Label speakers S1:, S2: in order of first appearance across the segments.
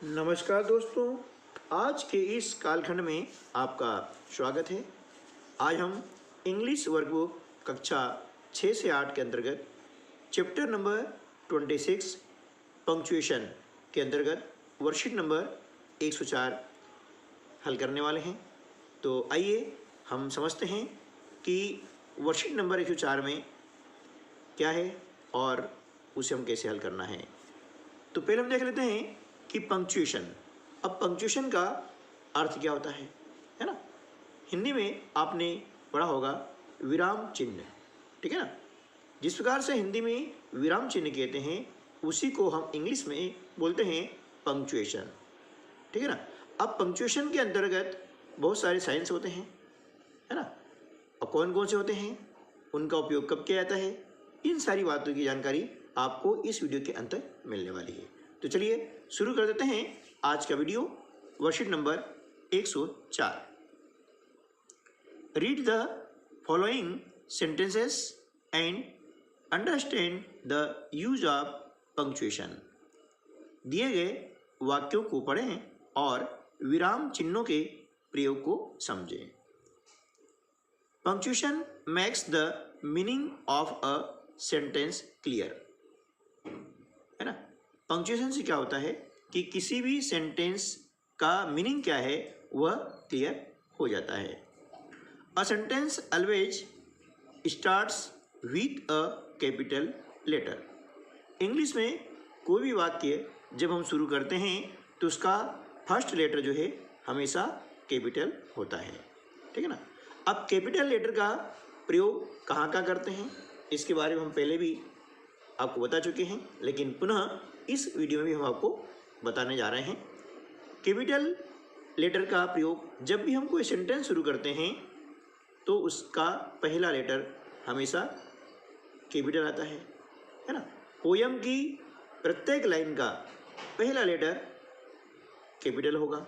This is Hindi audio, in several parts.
S1: नमस्कार दोस्तों, आज के इस कालखंड में आपका स्वागत है। आज हम इंग्लिश वर्कबुक कक्षा 6 से 8 के अंतर्गत चैप्टर नंबर 26 पंक्चुएशन के अंतर्गत वर्कशीट नंबर 104 हल करने वाले हैं। तो आइए हम समझते हैं कि वर्कशीट नंबर 104 में क्या है और उसे हम कैसे हल करना है। तो पहले हम देख लेते हैं कि पंक्चुएशन। अब पंक्चुएशन का अर्थ क्या होता है ना। हिंदी में आपने पढ़ा होगा विराम चिन्ह, ठीक है ना। जिस प्रकार से हिंदी में विराम चिन्ह कहते हैं उसी को हम इंग्लिश में बोलते हैं पंक्चुएशन, ठीक है ना। अब पंक्चुएशन के अंतर्गत बहुत सारे साइंस होते हैं, है ना। और कौन कौन से होते हैं, उनका उपयोग कब किया जाता है, इन सारी बातों की जानकारी आपको इस वीडियो के अंत मिलने वाली है। तो चलिए शुरू कर देते हैं आज का video. Worksheet number 104। Read the following sentences and understand the use of punctuation. दिए गए वाक्यों को पढ़ें और विराम चिन्हों के प्रयोग को समझें। Punctuation makes the meaning of a sentence clear, है ना। पंक्चुएशन से क्या होता है कि किसी भी सेंटेंस का मीनिंग क्या है वह क्लियर हो जाता है। A sentence always starts with a capital letter. English में कोई भी वाक्य जब हम शुरू करते हैं तो उसका फर्स्ट लेटर जो है हमेशा कैपिटल होता है, ठीक है ना। अब कैपिटल लेटर का प्रयोग कहाँ करते हैं इसके बारे में हम पहले भी आपको बता चुके हैं, लेकिन पुनः इस वीडियो में भी हम आपको बताने जा रहे हैं। कैपिटल लेटर का प्रयोग जब भी हम कोई सेंटेंस शुरू करते हैं तो उसका पहला लेटर हमेशा कैपिटल आता है ना। पोयम की प्रत्येक लाइन का पहला लेटर कैपिटल होगा,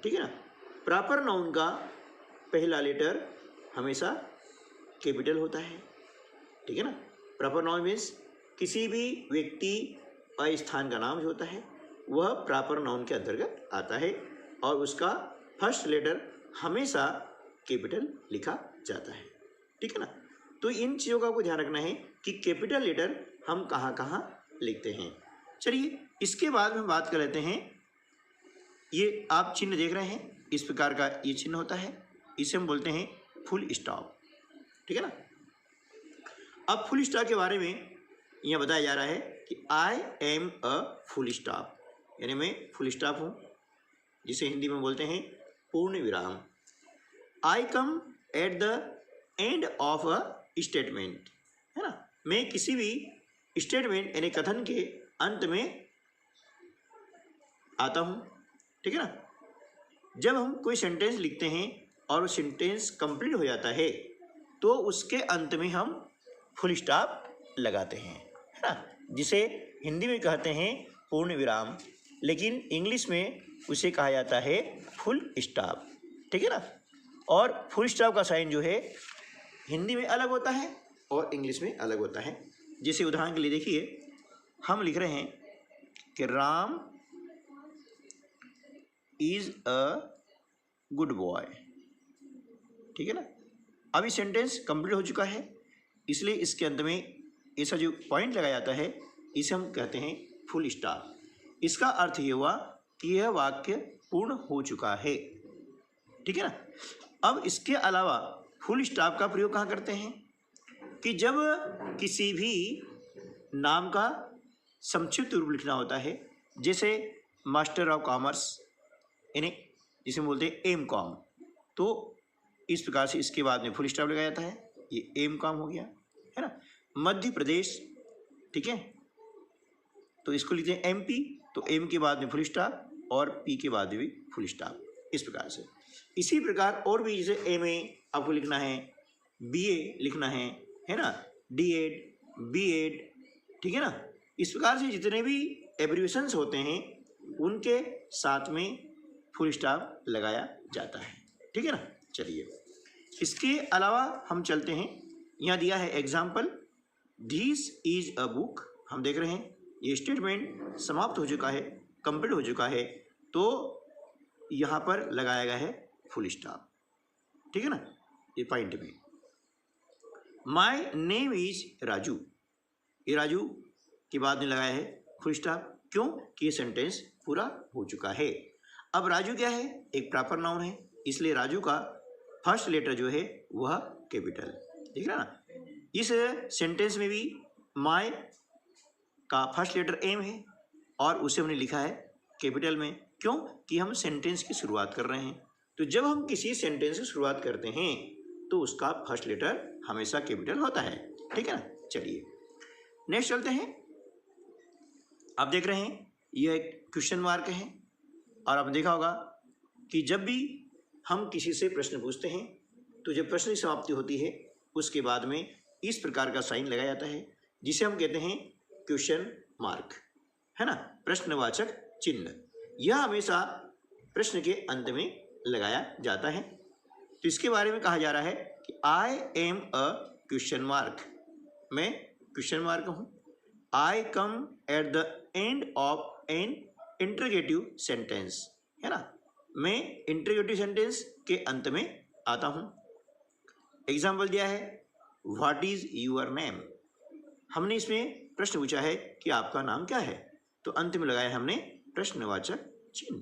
S1: ठीक है ना। प्रॉपर नाउन का पहला लेटर हमेशा कैपिटल होता है, ठीक है ना। प्रॉपर नाउन मीन्स किसी भी व्यक्ति और स्थान का नाम जो होता है वह प्रॉपर नाउन के अंतर्गत आता है और उसका फर्स्ट लेटर हमेशा कैपिटल लिखा जाता है, ठीक है ना। तो इन चीज़ों का आपको ध्यान रखना है कि कैपिटल लेटर हम कहाँ लिखते हैं। चलिए इसके बाद हम बात कर लेते हैं। ये आप चिन्ह देख रहे हैं, इस प्रकार का ये चिन्ह होता है, इसे हम बोलते हैं फुल स्टॉप, ठीक है ना। अब फुल स्टॉप के बारे में यह बताया जा रहा है कि I am a full stop, यानी मैं फुल स्टॉप हूँ, जिसे हिंदी में बोलते हैं पूर्ण विराम। I come at the end of a statement, है ना। मैं किसी भी स्टेटमेंट यानी कथन के अंत में आता हूँ, ठीक है ना। जब हम कोई सेंटेंस लिखते हैं और वो सेंटेंस कंप्लीट हो जाता है तो उसके अंत में हम फुल स्टॉप लगाते हैं, है ना, जिसे हिंदी में कहते हैं पूर्ण विराम, लेकिन इंग्लिश में उसे कहा जाता है फुल स्टॉप, ठीक है ना। और फुल स्टॉप का साइन जो है हिंदी में अलग होता है और इंग्लिश में अलग होता है। जैसे उदाहरण के लिए देखिए, हम लिख रहे हैं कि Ram is a good boy, ठीक है ना। अभी सेंटेंस कंप्लीट हो चुका है, इसलिए इसके अंत में ऐसा जो पॉइंट लगाया जाता है इसे हम कहते हैं फुल स्टॉप। इसका अर्थ ये हुआ कि यह वाक्य पूर्ण हो चुका है, ठीक है ना। अब इसके अलावा फुल स्टॉप का प्रयोग कहाँ करते हैं कि जब किसी भी नाम का संक्षिप्त रूप लिखना होता है, जैसे मास्टर ऑफ कॉमर्स यानी जिसे बोलते हैं एम कॉम, तो इस प्रकार से इसके बाद में फुल स्टॉप लगाया जाता है, ये एम कॉम हो गया, है ना। मध्य प्रदेश, ठीक है, तो इसको लिखते हैं एमपी, तो एम के बाद में फुल स्टॉप और पी के बाद में भी फुल स्टॉप, इस प्रकार से। इसी प्रकार और भी जैसे एमए आपको लिखना है, बीए लिखना है ना, डीएड, बीएड, ठीक है ना। इस प्रकार से जितने भी एब्रिविएशंस होते हैं उनके साथ में फुल स्टॉप लगाया जाता है, ठीक है ना। चलिए इसके अलावा हम चलते हैं, यहाँ दिया है example, this is a book. हम देख रहे हैं ये स्टेटमेंट समाप्त हो चुका है, कंप्लीट हो चुका है तो यहाँ पर लगाया गया है फुल स्टॉप, ठीक है ना, ये पॉइंट में। माय नेम इज राजू, ये राजू के बाद में लगाया है फुल स्टॉप, क्यों कि ये सेंटेंस पूरा हो चुका है। अब राजू क्या है, एक प्रॉपर नाउन है, इसलिए राजू का फर्स्ट लेटर जो है वह कैपिटल, ठीक है ना। इस सेंटेंस में भी माय का फर्स्ट लेटर एम है और उसे हमने लिखा है कैपिटल में, क्यों कि हम सेंटेंस की शुरुआत कर रहे हैं। तो जब हम किसी सेंटेंस की शुरुआत करते हैं तो उसका फर्स्ट लेटर हमेशा कैपिटल होता है, ठीक है ना। चलिए नेक्स्ट चलते हैं। आप देख रहे हैं यह एक क्वेश्चन मार्क है और आपने देखा होगा कि जब भी हम किसी से प्रश्न पूछते हैं तो जब प्रश्न की समाप्ति होती है उसके बाद में इस प्रकार का साइन लगाया जाता है जिसे हम कहते हैं क्वेश्चन मार्क, है ना, प्रश्नवाचक चिन्ह। यह हमेशा प्रश्न के अंत में लगाया जाता है। तो इसके बारे में कहा जा रहा है कि I am a question mark, मैं क्वेश्चन मार्क हूँ। I come at the end of an interrogative sentence, है ना, मैं इंटरोगेटिव सेंटेंस के अंत में आता हूँ। एग्जाम्पल दिया है व्हाट इज यूर नेम, हमने इसमें प्रश्न पूछा है कि आपका नाम क्या है, तो अंत में लगाया हमने प्रश्नवाचक चिन्ह,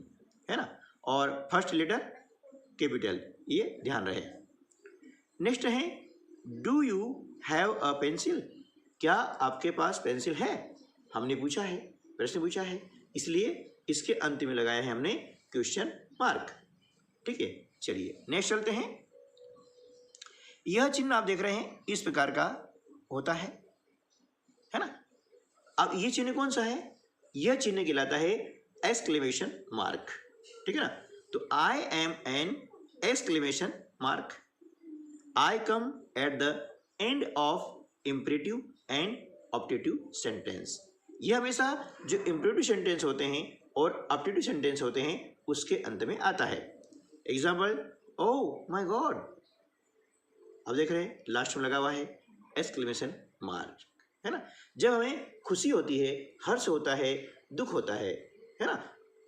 S1: है ना, और फर्स्ट लेटर कैपिटल, ये ध्यान रहे। नेक्स्ट है do you have a pencil, क्या आपके पास पेंसिल है, हमने पूछा है, प्रश्न पूछा है, इसलिए इसके अंत में लगाया है हमने क्वेश्चन मार्क, ठीक है। चलिए नेक्स्ट चलते हैं। यह चिन्ह आप देख रहे हैं इस प्रकार का होता है ना। अब ये चिन्ह कौन सा है, यह चिन्ह कहलाता है एक्सक्लेमेशन मार्क, ठीक है ना। तो I am an exclamation mark, I come at the end of imperative and optative sentence. यह हमेशा जो इम्परेटिव सेंटेंस होते हैं और ऑप्टेटिव सेंटेंस होते हैं उसके अंत में आता है। एग्जाम्पल ओह माय गॉड, अब देख रहे हैं लास्ट में लगा हुआ है एक्सक्लेमेशन मार्क, है ना। जब हमें खुशी होती है, हर्ष होता है, दुख होता है ना,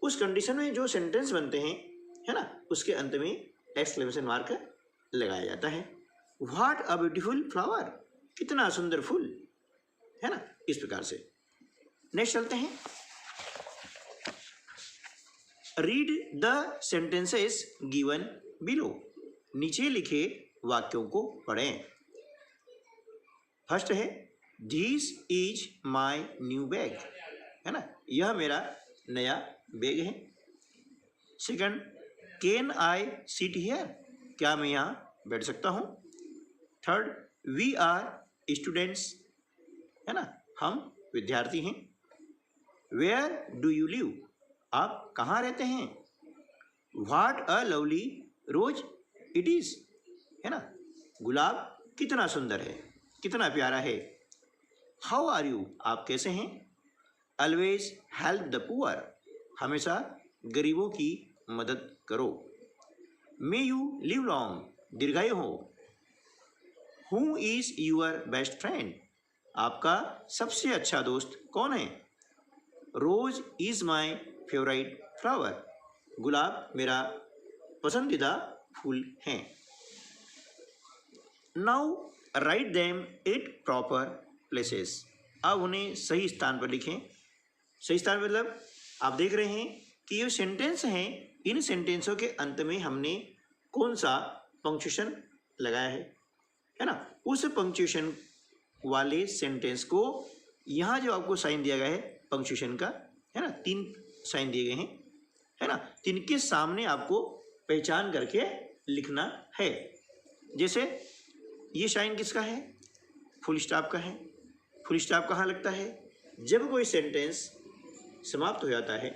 S1: उस कंडीशन में जो सेंटेंस बनते हैं, है ना, उसके अंत में एक्सक्लेमेशन मार्क लगाया जाता है। व्हाट अ ब्यूटीफुल फ्लावर, कितना सुंदर फूल, है ना, इस प्रकार से। नेक्स्ट चलते हैं। Read the sentences given below, नीचे लिखे वाक्यों को पढ़ें। फर्स्ट है this is my new bag, है ना, यह मेरा नया बैग है। Second can I sit here, क्या मैं यहाँ बैठ सकता हूँ। थर्ड वी आर स्टूडेंट्स, है ना, हम विद्यार्थी हैं। वेयर डू यू लिव, आप कहाँ रहते हैं। What a lovely rose it is, है ना, गुलाब कितना सुंदर है, कितना प्यारा है। हाउ आर यू, आप कैसे हैं। ऑलवेज हेल्प द पुअर, हमेशा गरीबों की मदद करो। मे यू लिव लॉन्ग, दीर्घायु हो। Who is your best friend, आपका सबसे अच्छा दोस्त कौन है। रोज इज माई फेवरेट फ्लावर, गुलाब मेरा पसंदीदा फूल है। Now write them at proper places, अब उन्हें सही स्थान पर लिखें। सही स्थान मतलब आप देख रहे हैं कि ये सेंटेंस हैं, इन सेंटेंसों के अंत में हमने कौन सा पंक्चुएशन लगाया है ना, उस पंक्चुएशन वाले सेंटेंस को यहाँ जो आपको साइन दिया गया है पंक्चुएशन का, है ना, 3 साइन दिए गए हैं, है ना, जिनके सामने आपको पहचान करके लिखना है। जैसे ये साइन किसका है, फुल स्टॉप का है। फुल स्टॉप कहाँ लगता है, जब कोई सेंटेंस समाप्त हो जाता है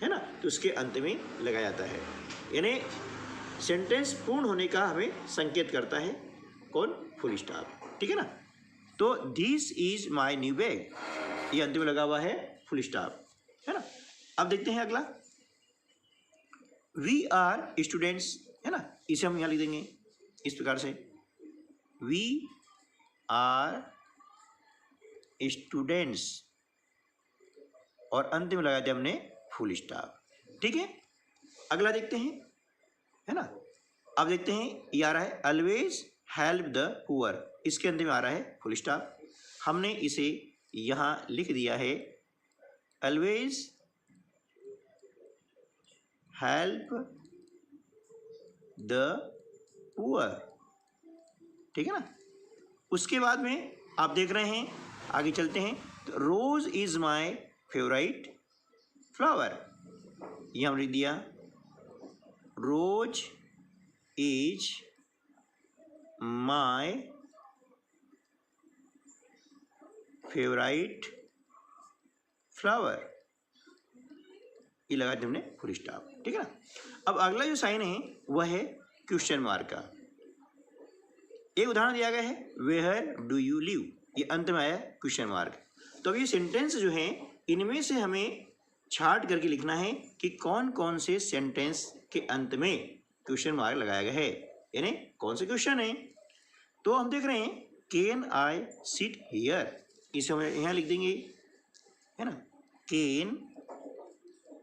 S1: ना, तो उसके अंत में लगाया जाता है, यानी सेंटेंस पूर्ण होने का हमें संकेत करता है कौन, फुल स्टॉप, ठीक है ना। तो this is my new bag, ये अंत में लगा हुआ है फुल स्टॉप, है ना। अब देखते हैं अगला, वी आर स्टूडेंट्स, है ना, इसे हम यहाँ लिख देंगे इस प्रकार से, वी आर स्टूडेंट्स, और अंत में लगा दिया हमने फुल स्टॉप। ठीक है, अगला देखते हैं, है ना। अब देखते हैं, ये आ रहा है ऑलवेज हेल्प द पुअर, इसके अंदर में आ रहा है फुल स्टॉप। हमने इसे यहाँ लिख दिया है ऑलवेज हेल्प द पुअर। ठीक है ना। उसके बाद में आप देख रहे हैं, आगे चलते हैं, तो रोज इज माय फेवरेट फ्लावर, ये हमने लिख दिया रोज इज माय फेवरेट फ्लावर, ये लगा दिया हमने फुल स्टॉप। ठीक है ना। अब अगला जो साइन है वह है क्वेश्चन मार्क का। एक उदाहरण दिया गया है वेयर डू यू लिव, ये अंत में आया क्वेश्चन मार्क। तो अब ये सेंटेंस जो है इनमें से हमें छांट करके लिखना है कि कौन कौन से सेंटेंस के अंत में क्वेश्चन मार्क लगाया गया है, यानी कौन से क्वेश्चन है। तो हम देख रहे हैं कैन आई सिट हियर, इसे हम यहाँ लिख देंगे, है ना। कैन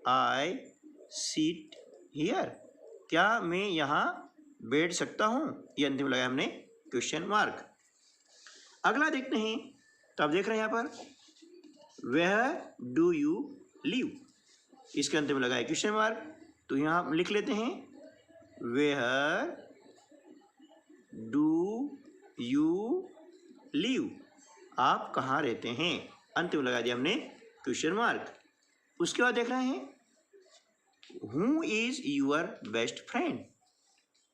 S1: आई सिट हियर, क्या मैं यहाँ बैठ सकता हूँ, ये अंतिम लगाया हमने क्वेश्चन मार्क। अगला देखते हैं, तो आप देख रहे हैं यहाँ पर वेयर डू यू लिव, इसके अंत में लगा है क्वेश्चन मार्क। तो यहाँ हम लिख लेते हैं वेयर डू यू लिव, आप कहाँ रहते हैं, अंत में लगा दिया हमने क्वेश्चन मार्क। उसके बाद देख रहे हैं who is your best friend,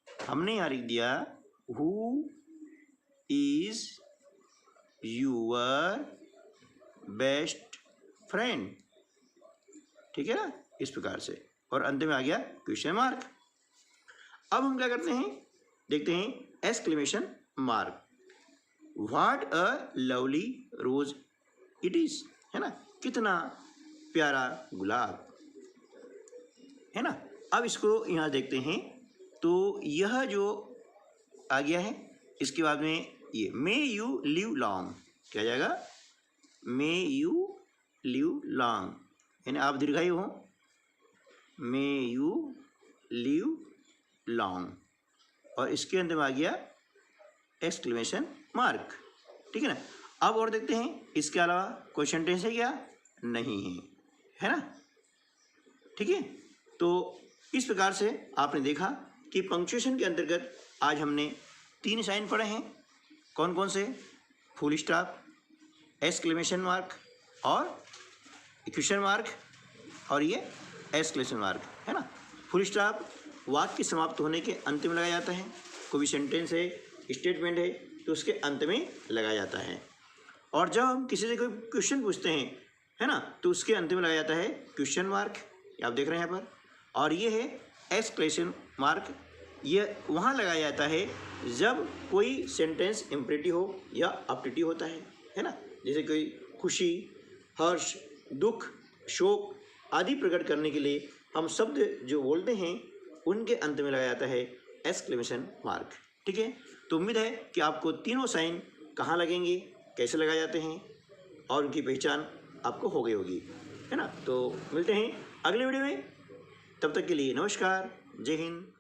S1: हमने यहाँ लिख दिया who is your best friend. ठीक है ना, इस प्रकार से, और अंत में आ गया क्वेश्चन मार्क। अब हम क्या करते हैं, देखते हैं exclamation mark. What a lovely rose it is, है ना, कितना प्यारा गुलाब, है ना। अब इसको यहाँ देखते हैं, तो यह जो आ गया है, इसके बाद में ये मे यू लिव लॉन्ग, क्या जाएगा मे यू लिव लॉन्ग, यानी आप दीर्घायु हो, मे यू लिव लॉन्ग, और इसके अंदर में आ गया एक्सक्लेमेशन मार्क। ठीक है ना। अब और देखते हैं इसके अलावा कोई सेंटेंस है क्या, नहीं है, है ना। ठीक है, तो इस प्रकार से आपने देखा कि पंक्चुएशन के अंतर्गत आज हमने 3 साइन पढ़े हैं। कौन कौन से, फुल स्टॉप, एक्सक्लेमेशन मार्क और क्वेश्चन मार्क, और ये एक्सक्लेमेशन मार्क, है ना। फुल स्टॉप वाक्य समाप्त होने के अंत में लगाया जाता है, कोई भी सेंटेंस है, स्टेटमेंट है, तो उसके अंत में लगाया जाता है। और जब हम किसी से कोई क्वेश्चन पूछते हैं, है ना, तो उसके अंत में लगाया जाता है क्वेश्चन मार्क, आप देख रहे हैं यहाँ पर। और ये है एक्सक्लेमेशन मार्क, ये वहाँ लगाया जाता है जब कोई सेंटेंस इम्परेटिव हो या ऑप्टेटिव होता है ना। जैसे कोई खुशी, हर्ष, दुख, शोक आदि प्रकट करने के लिए हम शब्द जो बोलते हैं उनके अंत में लगाया जाता है एक्सक्लेमेशन मार्क। ठीक है, तो उम्मीद है कि आपको तीनों साइन कहाँ लगेंगे, कैसे लगाए जाते हैं, और उनकी पहचान आपको हो गई होगी, है ना। तो मिलते हैं अगले वीडियो में, तब तक के लिए नमस्कार, जय हिंद।